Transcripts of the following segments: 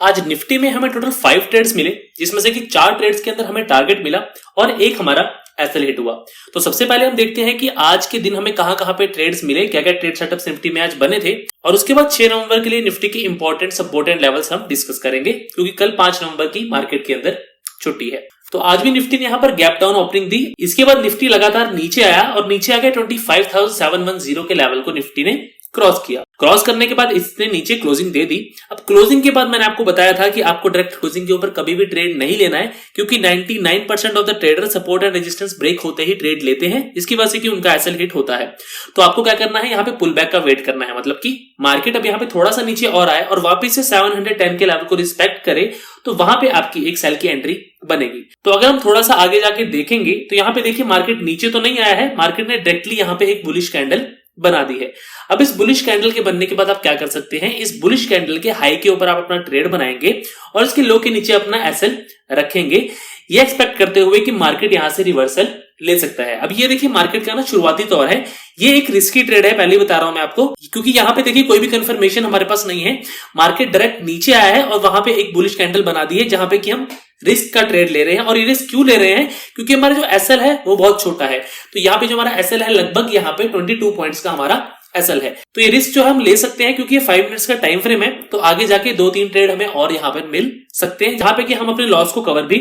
आज निफ्टी में हमें टोटल 5 ट्रेड्स मिले, जिसमें से कि 4 ट्रेड्स के अंदर हमें टारगेट मिला और एक हमारा एसएल हिट हुआ। तो सबसे पहले हम देखते हैं कि आज के दिन हमें कहां पे ट्रेड्स मिले, क्या क्या ट्रेड सेटअप्स निफ्टी में आज बने थे, और उसके बाद 6 नवंबर के लिए निफ्टी के इंपॉर्टेंट सपोर्ट एंड लेवल्स हम डिस्कस करेंगे, क्योंकि कल 5 नवंबर की मार्केट के अंदर छुट्टी है। तो आज भी निफ्टी ने यहाँ पर गैप डाउन ओपनिंग दी। इसके बाद निफ्टी लगातार नीचे आया और नीचे आ गया 25,710 के लेवल को निफ्टी ने क्रॉस किया। क्रॉस करने के बाद इसने नीचे क्लोजिंग दे दी। अब क्लोजिंग के बाद मैंने आपको बताया था कि आपको डायरेक्ट क्लोजिंग के ऊपर कभी भी ट्रेड नहीं लेना है, क्योंकि 99% of the trader support and resistance break होते ही ट्रेड लेते हैं, इसकी वजह से कि उनका एसएल हिट होता है। तो आपको क्या करना है, यहाँ पे पुल बैक का वेट करना है, मतलब कि मार्केट अब यहाँ पे थोड़ा सा नीचे और आए और वापिस से 710 के लेवल को रिस्पेक्ट करे, तो वहां पे आपकी एक सेल की एंट्री बनेगी। तो अगर हम थोड़ा सा आगे जाके देखेंगे तो यहाँ पे देखिए मार्केट नीचे तो नहीं आया है, मार्केट ने डायरेक्टली यहाँ पे एक बुलिश कैंडल बना दी है। अब इस बुलिश कैंडल के बनने के बाद आप क्या कर सकते हैं, इस बुलिश कैंडल के हाई के ऊपर आप अपना ट्रेड बनाएंगे और इसके लो के नीचे अपना एसएल रखेंगे, ये एक्सपेक्ट करते हुए कि मार्केट यहां से रिवर्सल ले सकता है। अब ये देखिए मार्केट का ना शुरुआती तौर है, ये एक रिस्की ट्रेड है, पहले बता रहा हूं मैं आपको, क्योंकि यहां पे देखिए कोई भी कंफर्मेशन हमारे पास नहीं है। मार्केट डायरेक्ट नीचे आया है और वहां पे एक बुलिश कैंडल बना दी है, जहां पे कि हम रिस्क का ट्रेड ले रहे हैं। और ये रिस्क क्यों ले रहे हैं, क्योंकि हमारा जो एसएल है वो बहुत छोटा है। तो यहाँ पे जो हमारा एसएल है लगभग यहाँ पे 22 पॉइंट्स का हमारा एसएल है। तो ये रिस्क जो हम ले सकते हैं, क्योंकि ये 5 मिनट्स का टाइम फ्रेम है, तो आगे जाके 2-3 ट्रेड हमें और यहाँ पर मिल सकते हैं, जहां पे कि हम अपने लॉस को कवर भी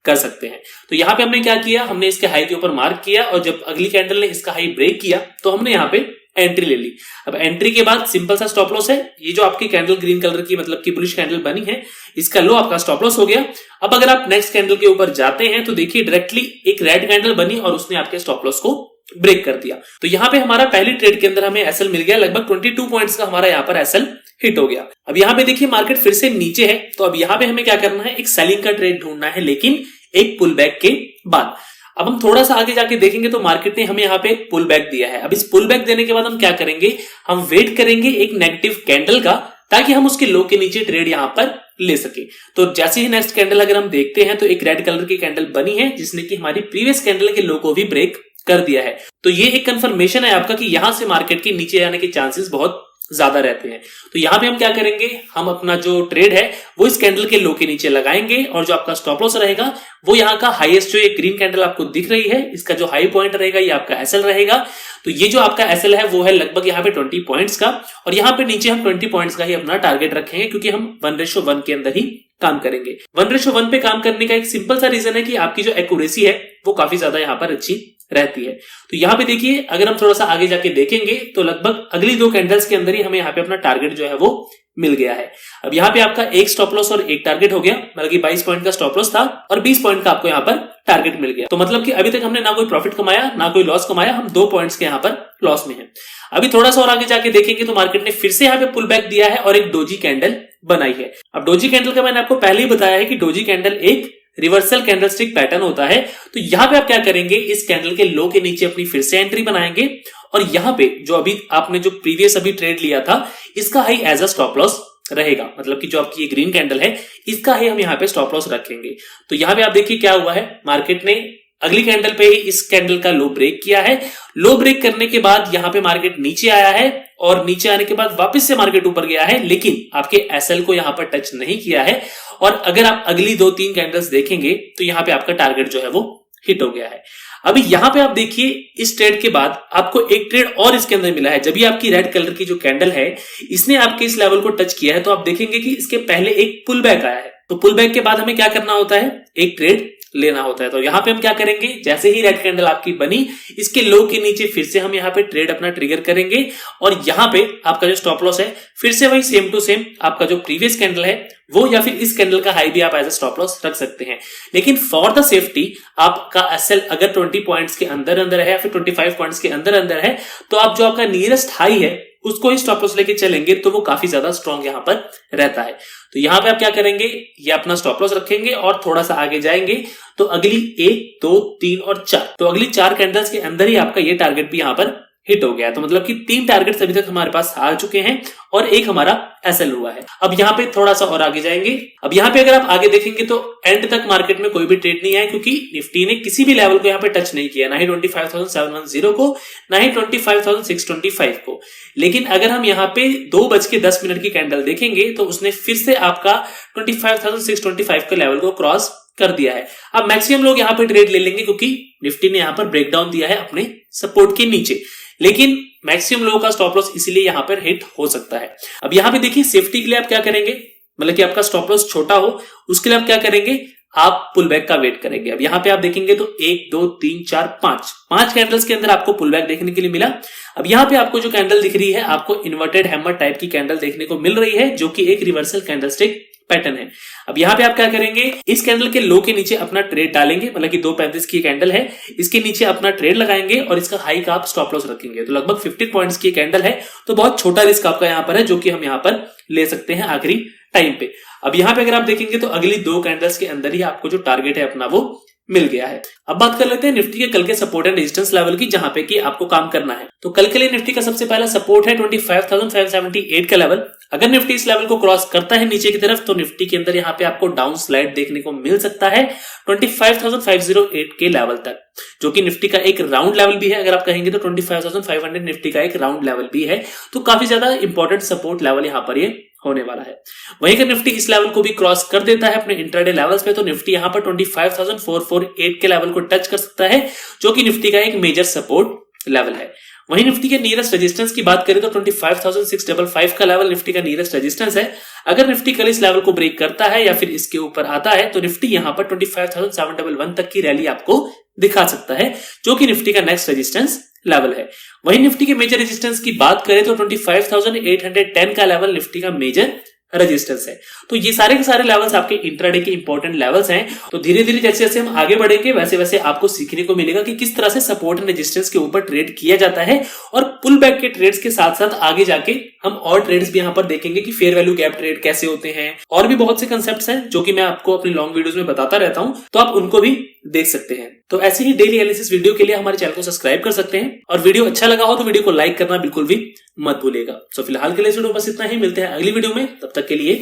कर सकते हैं। तो यहाँ पे हमने क्या किया, हमने इसके हाई के ऊपर मार्क किया और जब अगली कैंडल ने इसका हाई ब्रेक किया तो हमने यहाँ पे एंट्री ले ली। अब एंट्री के बाद सिंपल सा स्टॉप लॉस है, ये जो आपकी कैंडल ग्रीन कलर की मतलब की बुलिश कैंडल बनी है, इसका लो आपका स्टॉप लॉस हो गया। अब अगर आप नेक्स्ट कैंडल के ऊपर जाते हैं तो देखिए डायरेक्टली एक रेड कैंडल बनी और उसने आपके स्टॉप लॉस को ब्रेक कर दिया। तो यहाँ पे हमारा पहली ट्रेड के अंदर हमें एसएल मिल गया, लगभग 22 पॉइंट्स का हमारा यहाँ पर एसएल हिट हो गया। अब यहाँ पे देखिए मार्केट फिर से नीचे है, तो अब यहाँ पे हमें क्या करना है, एक सेलिंग का ट्रेड ढूंढना है, लेकिन एक पुल बैक के बाद। अब हम थोड़ा सा आगे जाके देखेंगे तो मार्केट ने हमें यहाँ पे पुल बैक दिया है। अब इस पुल बैक देने के बाद हम क्या करेंगे, हम वेट करेंगे एक नेगेटिव कैंडल का, ताकि हम उसके लो के नीचे ट्रेड यहाँ पर ले सके। तो जैसे ही नेक्स्ट कैंडल अगर हम देखते हैं तो एक रेड कलर की कैंडल बनी है, जिसने कि हमारी प्रीवियस कैंडल के लो को भी ब्रेक कर दिया है। तो ये एक कंफर्मेशन है आपका कि यहां से मार्केट के नीचे आने के चांसेस बहुत ज्यादा रहते हैं। तो यहां पे हम क्या करेंगे, हम अपना जो ट्रेड है वो इस कैंडल के लो के नीचे लगाएंगे और जो आपका स्टॉप लॉस रहेगा वो यहाँ का हाईएस्ट, जो ये ग्रीन कैंडल आपको दिख रही है, इसका जो हाई पॉइंट रहेगा ये आपका एसएल रहेगा। तो ये जो आपका एसएल है वो है लगभग यहाँ पे 20 पॉइंट्स का, और यहाँ पे नीचे हम 20 पॉइंट्स का ही अपना टारगेट रखेंगे, क्योंकि हम 1:1 के अंदर ही काम करेंगे। 1:1 पे काम करने का एक सिंपल सा रीजन है कि आपकी जो एक्यूरेसी है वो काफी ज्यादा यहाँ पर अच्छी रहती है। तो यहाँ पे देखिए अगर हम थोड़ा सा आगे जाके देखेंगे तो लगभग अगली 2 कैंडल्स के अंदर ही हमें यहाँ पे अपना टारगेट जो है वो मिल गया है। अब यहाँ पे आपका एक स्टॉप लॉस और एक टारगेट हो गया, मतलब कि 22 पॉइंट का स्टॉप लॉस था और 20 पॉइंट का आपको यहाँ पर टारगेट मिल गया। तो मतलब कि अभी तक हमने ना कोई प्रॉफिट कमाया ना कोई लॉस कमाया, हम 2 पॉइंट्स के यहाँ पर लॉस में है। अभी थोड़ा सा और आगे जाके देखेंगे तो मार्केट ने फिर से यहाँ पे पुल बैक दिया है और एक डोजी कैंडल बनाई है। अब डोजी कैंडल का मैंने आपको पहले ही बताया है कि डोजी कैंडल एक रिवर्सल कैंडलस्टिक पैटर्न होता है। तो यहां पे आप क्या करेंगे, इस कैंडल के लो के नीचे अपनी फिर से एंट्री बनाएंगे और यहां पे जो अभी आपने जो प्रीवियस अभी ट्रेड लिया था इसका high as a stop loss रहेगा, मतलब कि जो आपकी ये ग्रीन कैंडल है इसका हाई हम यहाँ पे स्टॉप लॉस रखेंगे। तो यहां पे आप देखिए क्या हुआ है, मार्केट ने अगली कैंडल पे ही इस कैंडल का लो ब्रेक किया है। लो ब्रेक करने के बाद यहाँ पे मार्केट नीचे आया है और नीचे आने के बाद वापस से मार्केट ऊपर गया है, लेकिन आपके एसएल को यहाँ पर टच नहीं किया है। और अगर आप अगली 2-3 कैंडल्स देखेंगे तो यहाँ पे आपका टारगेट जो है वो हिट हो गया है। अभी यहाँ पे आप देखिए इस ट्रेड के बाद आपको एक ट्रेड और इसके अंदर मिला है। जब ये आपकी रेड कलर की जो कैंडल है इसने आपके इस लेवल को टच किया है, तो आप देखेंगे कि इसके पहले एक पुल बैक आया है। तो पुल बैक के बाद हमें क्या करना होता है, एक ट्रेड लेना होता है। तो यहाँ पे हम क्या करेंगे, जैसे ही रेड कैंडल आपकी बनी इसके लो के नीचे फिर से हम यहाँ पे ट्रेड अपना ट्रिगर करेंगे और यहाँ पे आपका जो स्टॉप लॉस है फिर से वही सेम टू सेम आपका जो प्रीवियस कैंडल है वो, या फिर इस कैंडल का हाई भी आप एज अ स्टॉप लॉस रख सकते हैं। लेकिन फॉर द सेफ्टी आपका एसएल अगर 20 पॉइंट्स के अंदर अंदर है या फिर 25 पॉइंट्स के अंदर अंदर है, तो आप जो आपका नियरेस्ट हाई है उसको ही स्टॉप लॉस लेके चलेंगे तो वो काफी ज्यादा स्ट्रॉन्ग यहाँ पर रहता है। तो यहाँ पे आप क्या करेंगे, ये अपना स्टॉप लॉस रखेंगे और थोड़ा सा आगे जाएंगे तो अगली 1, 2, 3 और 4, तो अगली 4 कैंडल्स के अंदर ही आपका ये टारगेट भी यहाँ पर हिट हो गया। तो मतलब कि 3 टारगेट्स अभी तक हमारे पास आ चुके हैं और एक हमारा एसएल हुआ है। अब यहाँ पे थोड़ा सा और आगे जाएंगे। अब यहाँ पे अगर आप आगे देखेंगे तो एंड तक मार्केट में कोई भी ट्रेड नहीं आया, क्योंकि निफ्टी ने किसी भी लेवल को यहाँ पे टच नहीं किया, ना ही 25,710 को, ना ही 25,625 को। लेकिन अगर हम यहाँ पे 2:10 की कैंडल देखेंगे तो उसने फिर से आपका 25,625 के लेवल को क्रॉस कर दिया है। अब मैक्सिमम लोग यहाँ पे ट्रेड ले लेंगे क्योंकि निफ्टी ने यहाँ पर ब्रेकडाउन दिया है अपने सपोर्ट के नीचे, लेकिन मैक्सिमम लोगों का स्टॉप लॉस इसीलिए यहाँ पर हिट हो सकता है। अब यहाँ पे देखिए सेफ्टी के लिए आप क्या करेंगे, मतलब कि आपका स्टॉप लॉस छोटा हो उसके लिए आप क्या करेंगे, आप पुल बैक का वेट करेंगे। अब यहाँ पे आप देखेंगे तो 1 2 3 4 5 कैंडल्स के अंदर आपको पुल बैक देखने के लिए मिला। अब यहाँ पे आपको जो कैंडल दिख रही है आपको इन्वर्टेड हैमर टाइप की कैंडल देखने को मिल रही है, जो कि एक रिवर्सल कैंडलस्टिक पैटर्न है। अब यहाँ पे आप क्या करेंगे, इस कैंडल के लो के नीचे अपना ट्रेड डालेंगे, मतलब कि 2:35 की कैंडल है, इसके नीचे अपना ट्रेड लगाएंगे और इसका हाई का आप स्टॉप लॉस रखेंगे। तो लगभग 15 पॉइंट्स की कैंडल है, तो बहुत छोटा रिस्क आपका यहाँ पर है जो कि हम यहाँ पर ले सकते हैं आखिरी टाइम पे। अब यहाँ पे अगर आप देखेंगे तो अगली 2 कैंडल्स के अंदर ही आपको जो टारगेट है अपना वो मिल गया है। अब बात कर लेते हैं निफ्टी के कल के सपोर्ट एंड रेजिस्टेंस लेवल की, जहां पे कि आपको काम करना है। तो कल के लिए निफ्टी का सबसे पहला सपोर्ट है 25,578 का लेवल। अगर निफ्टी इस लेवल को क्रॉस करता है नीचे की तरफ तो निफ्टी के अंदर यहाँ पे आपको डाउन स्लाइड देखने को मिल सकता है 25,508 के लेवल तक, जो कि निफ्टी का एक राउंड लेवल भी है। अगर आप कहेंगे तो 25,500 निफ्टी का एक राउंड लेवल भी है, तो काफी ज्यादा इंपॉर्टेंट सपोर्ट लेवल यहाँ पर ये होने वाला है। वहीं अगर निफ्टी इस लेवल को भी क्रॉस कर देता है अपने इंट्राडे लेवल्स पे तो निफ्टी यहां पर 25,448 के लेवल को टच कर सकता है, जो कि निफ्टी का एक मेजर सपोर्ट लेवल है। वहीं निफ्टी के नियरेस्ट रेजिस्टेंस की बात करें तो 25,655 का लेवल निफ्टी का नियरेस्ट रेजिस्टेंस है। अगर निफ्टी कल इस लेवल को ब्रेक करता है या फिर इसके ऊपर आता है तो निफ्टी यहां पर 25,711 तक की रैली आपको दिखा सकता है, जो कि निफ्टी का नेक्स्ट रेजिस्टेंस लेवल है। वहीं निफ्टी के मेजर रेजिस्टेंस की बात करें तो 25,810 का लेवल निफ्टी का मेजर रेजिस्टेंस है। तो ये सारे के सारे लेवल्स आपके इंट्राडे के इंपॉर्टेंट लेवल्स हैं। तो धीरे धीरे जैसे जैसे हम आगे बढ़ेंगे वैसे वैसे आपको सीखने को मिलेगा कि किस तरह से सपोर्ट एंड रेजिस्टेंस के ऊपर ट्रेड किया जाता है, और पुल बैक के ट्रेड्स के साथ साथ आगे जाके हम और ट्रेड्स भी यहाँ पर देखेंगे कि फेयर वैल्यू गैप ट्रेड कैसे होते हैं, और भी बहुत से कंसेप्ट्स हैं जो कि मैं आपको अपनी लॉन्ग वीडियोस में बताता रहता हूं, तो आप उनको भी देख सकते हैं। तो ऐसे ही डेली एनालिसिस वीडियो के लिए हमारे चैनल को सब्सक्राइब कर सकते हैं, और वीडियो अच्छा लगा हो तो वीडियो को लाइक करना बिल्कुल भी मत भूलिएगा। तो फिलहाल के लिए वीडियो बस इतना ही, मिलते हैं अगली वीडियो में, तब तक के लिए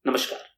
नमस्कार।